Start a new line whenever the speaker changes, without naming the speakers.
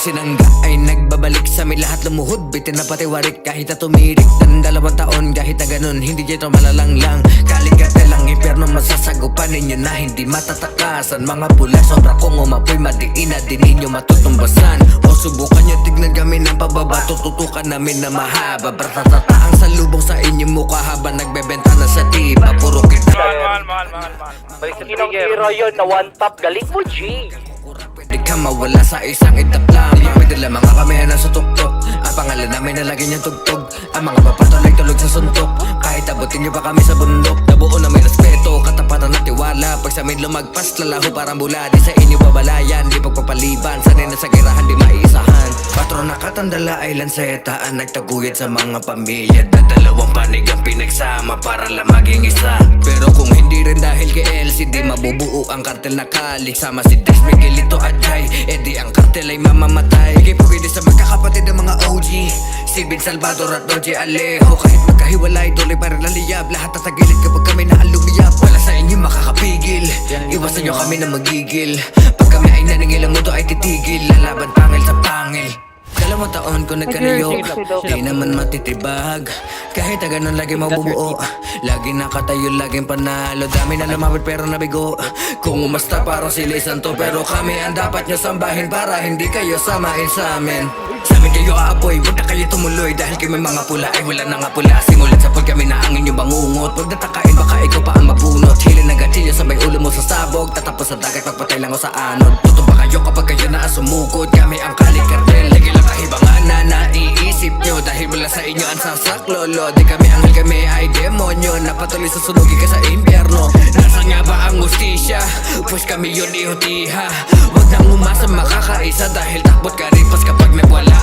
sinangga ay nagbabalik sa amin lahat lumuhod. Bitin na patiwarik kahit na tumirik ng 2 taon. Kahit na ganun hindi dito malalanglang. Kaligate lang impyerno masasagupan ninyo na hindi matatakasan. Mga pula sobra kong umapoy madiin na din ninyo matutumbasan. O subukan nyo tignan kami ng pababa, tututukan namin na mahaba. Bratatata ang salubong sa inyong mukha habang nagbebenta na sa tiba. Puro kita
Mahal. Balik sa hero yun na one top. Galing mo, G.
Pwede ka mawala sa isang itap lang. Pwede lamang kami na sa tuktok. Ang pangalan namin na lagi niyang tugtog. Ang mga papatuloy tulog sa suntok. Kahit abutin niyo pa kami sa bundok. Nabuo na may respeto, katapatan at tiwala. Pag sa amin lumagpas, lalaho parang bula. Di sa inyo babalayan, di pagpapaliban. Sanay na sa girahan, di maisahan. Patron na katandala ay lansetaan. Nagtaguyod sa mga pamilya. Dalawang panig ang pinagsama para lang maging isa. Pero kung hindi rin dahil kay LCD, mabubuo ang kartel na kalik. Sama si Dex, Miguelito at Jai. Edi ang kartel ay mamamatay. Kay pwede sa magkakapatid ng mga OG, si Vin Salvador at Don J. Alejo. Kahit magkahiwalay, tuloy pa rin laliyab. Lahat at tagilid kapag kami naalumiyab. Wala sa inyo makakapigil. Iwasan nyo kami na magigil. Pag kami ay naningil, ang mundo ay titigil. Lalaban pangil sa pangil. 2 taon ko nagkalayo, di naman matitibag. Kahit na ganun lagi mabubuo, lagi nakatayo, laging panalo. Dami na lumapit pero nabigo. Kung umasta parang sila santo, pero kami ang dapat nyo sambahin para hindi kayo samain sa amin. Sa amin kayo aapoy, huwag na kayo tumuloy. Dahil kami mga pula ay wala na nga pula. Simulat sa pag kami na ang inyong bangungot. Huwag natakain baka ikaw pa ang mabunot. Hilin ng gatsilyo sa may ulo mo sa sabog. Tatapos sa dagat pagpatay lang o sa anod. Tuto ba kayo kapag kayo na sumugod? Kami ang kalikartel, lagi lang kahibangan na naiisip nyo. Dahil wala sa inyo ang sasak lolo. Di kami anghel, kami ay demonyo. Napatuloy sa sunugi ka sa impyerno. Nasa nga ba ang ustisya? Push kami yun ihutiha. Huwag nang umasa makakaisa. Dahil takbot ka rin pas kapag nagwala.